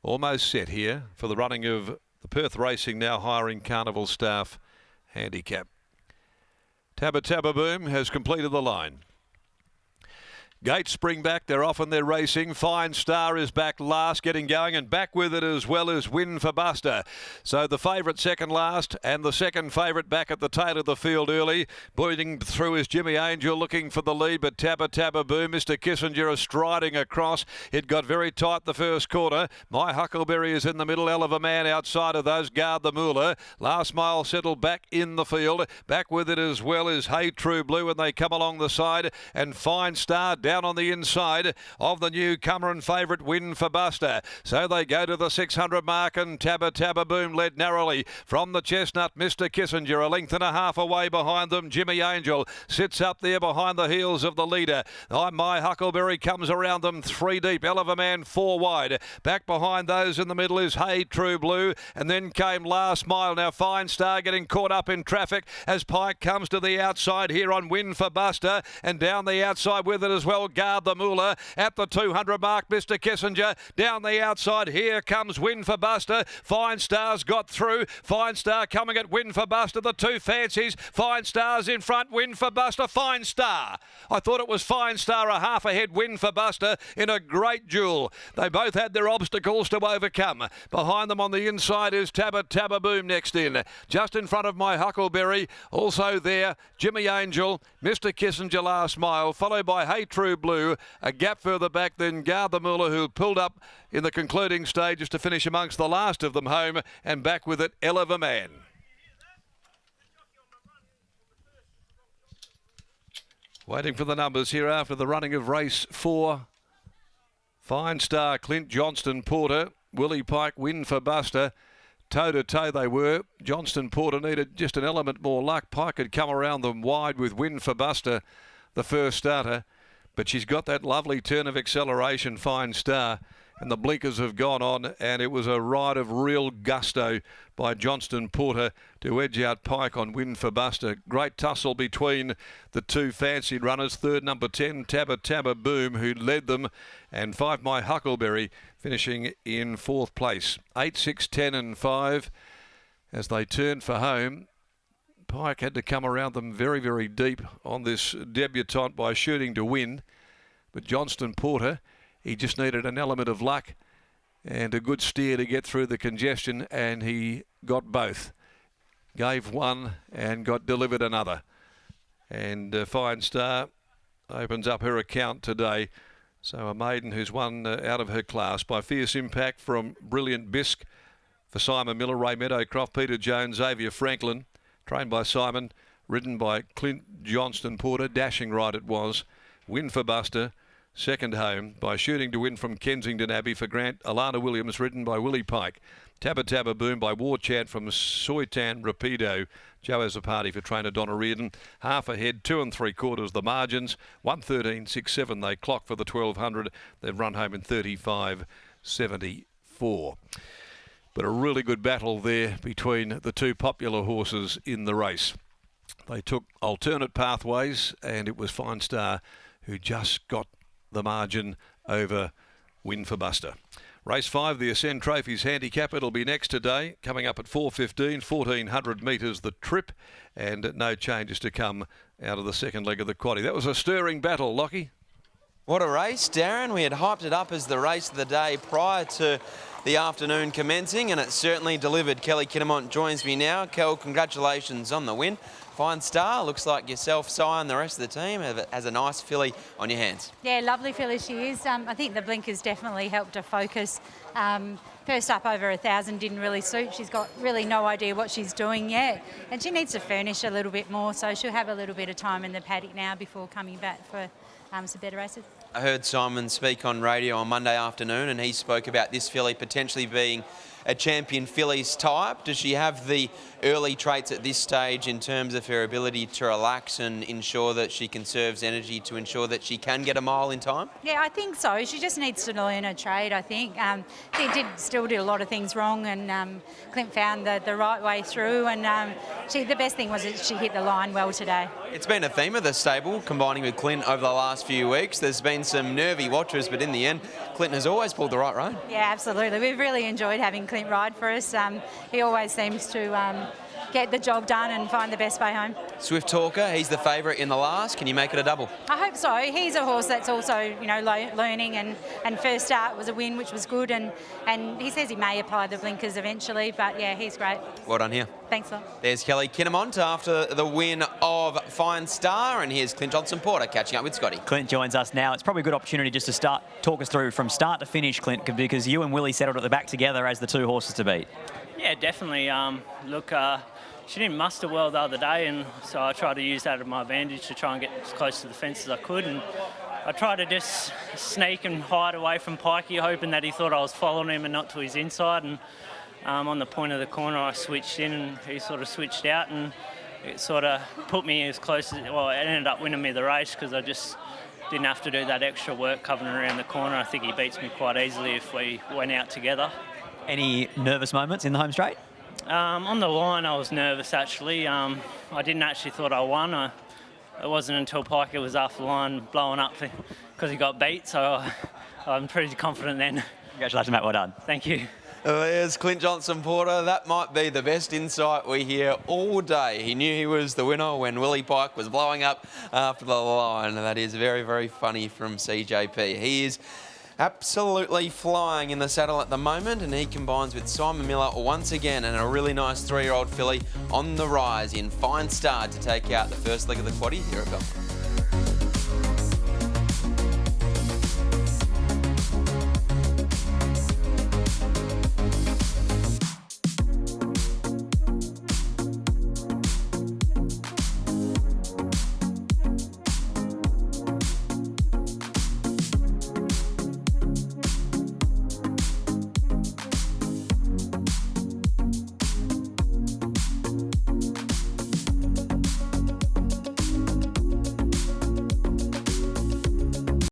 almost set here for the running of the Perth Racing, now hiring Carnival Staff handicap. Tabba Tabba Boom has completed the line. Gates spring back, they're off and they're racing. Fine Star is back last, getting going, and back with it as well as Win for Buster. So the favourite second last, and the second favourite back at the tail of the field early. Bleeding through is Jimmy Angel, looking for the lead, but Tabba Tabba Boom, Mr. Kissinger is striding across. It got very tight the first quarter. My Huckleberry is in the middle, Hell of a Man outside of those. Guard the Moolah. Last Mile settled back in the field. Back with it as well as Hey True Blue, and they come along the side, and Fine Star down on the inside of the newcomer and favourite Win for Buster. So they go to the 600 mark, and Tabba Tabba Boom led narrowly from the Chestnut. Mr. Kissinger a length and a half away behind them. Jimmy Angel sits up there behind the heels of the leader. My Huckleberry comes around them 3 deep. Hell of a Man 4 wide. Back behind those in the middle is Hey True Blue, and then came Last Mile. Now Fine Star getting caught up in traffic as Pike comes to the outside here on Win for Buster, and down the outside with it as well, Guard the Moolah at the 200 mark. Mr. Kissinger down the outside. Here comes Win for Buster. Fine Star's got through. Fine Star coming at Win for Buster. The two fancies. Fine Star's in front. Win for Buster. Fine Star. I thought it was Fine Star a half ahead. Win for Buster in a great duel. They both had their obstacles to overcome. Behind them on the inside is Tabba Tabba Boom next in. Just in front of My Huckleberry. Also there, Jimmy Angel, Mr. Kissinger Last Mile, followed by Hey True Blue. A gap further back, then Guard the Moolah, who pulled up in the concluding stages to finish amongst the last of them home, and back with it, Hell of a Man. Waiting for the numbers here after the running of race 4. Fine Star, Clint Johnston Porter, Willie Pike, Win for Buster. Toe-to-toe they were. Johnston Porter needed just an element more luck. Pike had come around them wide with Win for Buster, the first starter. But she's got that lovely turn of acceleration, Fine Star, and the blinkers have gone on, and it was a ride of real gusto by Johnston Porter to edge out Pike on Win for Buster. Great tussle between the two fancied runners. Third, number 10, Tabba Tabba Boom, who led them, and 5, My Huckleberry, finishing in 4th place. 8, 6, 10 and 5 as they turned for home. Pike had to come around them very, very deep on this debutante by Shooting to Win. But Johnston Porter, he just needed an element of luck and a good steer to get through the congestion, and he got both. Gave one and got delivered another. And Fine Star opens up her account today. So a maiden who's won out of her class by Fierce Impact from Brilliant Bisque for Simon Miller, Ray Meadowcroft, Peter Jones, Xavier Franklin. Trained by Simon, ridden by Clint Johnston Porter. Dashing right it was. Win for Buster. Second home by Shooting to Win from Kensington Abbey for Grant. Alana Williams, ridden by Willie Pike. Tabba Tabba Boom by War Chant from Soitan Rapido. Joe has a party for trainer Donna Reardon. Half ahead, 2 3/4 the margins. 1:13.67 they clock for the 1200. They've run home in 35.74. But a really good battle there between the two popular horses in the race. They took alternate pathways, and it was Fine Star who just got the margin over Win for Buster. Race 5, the Ascend Trophies handicap. It'll be next today, coming up at 4:15, 1400 metres the trip, and no changes to come out of the second leg of the quaddie. That was a stirring battle, Lockie. What a race, Darren. We had hyped it up as the race of the day prior to the afternoon commencing, and it certainly delivered. Kelly Kinnamont joins me now. Kel, congratulations on the win. Fine Star, looks like yourself, Si, and the rest of the team has a nice filly on your hands. Yeah, lovely filly she is. I think the blinkers definitely helped her focus. First up over 1,000 didn't really suit. She's got really no idea what she's doing yet, and she needs to furnish a little bit more, so she'll have a little bit of time in the paddock now before coming back for some better races. I heard Simon speak on radio on Monday afternoon, and he spoke about this filly potentially being a champion fillies type. Does she have the early traits at this stage in terms of her ability to relax and ensure that she conserves energy to ensure that she can get a mile in time? Yeah, I think so. She just needs to learn her trade, I think. She still did a lot of things wrong, and Clint found the right way through, and the best thing was that she hit the line well today. It's been a theme of the stable, combining with Clint over the last few weeks. There's been some nervy watchers, but in the end, Clint has always pulled the right rein. Yeah, absolutely. We've really enjoyed having Clint ride for us. He always seems to get the job done and find the best way home. Swift Talker, he's the favourite in the last. Can you make it a double? I hope so. He's a horse that's also, learning, and first start was a win, which was good, and he says he may apply the blinkers eventually, but yeah, he's great. Well done here. Thanks a lot. There's Kelly Kinnamont after the win of Fine Star, and here's Clint Johnson-Porter catching up with Scotty. Clint joins us now. It's probably a good opportunity just to talk us through from start to finish, Clint, because you and Willie settled at the back together as the two horses to beat. Yeah, definitely. She didn't muster well the other day, and so I tried to use that to my advantage to try and get as close to the fence as I could. And I tried to just sneak and hide away from Pikey, hoping that he thought I was following him and not to his inside. And on the point of the corner, I switched in, and he sort of switched out, and it sort of put me as close as, well, it ended up winning me the race because I just didn't have to do that extra work covering around the corner. I think he beats me quite easily if we went out together. Any nervous moments in the home straight? On the line, I was nervous, actually. I didn't actually thought I won. It wasn't until Piker was off the line blowing up because he got beat, so I'm pretty confident then. Congratulations, Matt. Well done. Thank you. There's Clint Johnson-Porter. That might be the best insight we hear all day. He knew he was the winner when Willie Pike was blowing up after the line. That is very, very funny from CJP. He is absolutely flying in the saddle at the moment, and he combines with Simon Miller once again, and a really nice 3-year-old filly on the rise in Fine Star to take out the first leg of the quaddie here at Belmont.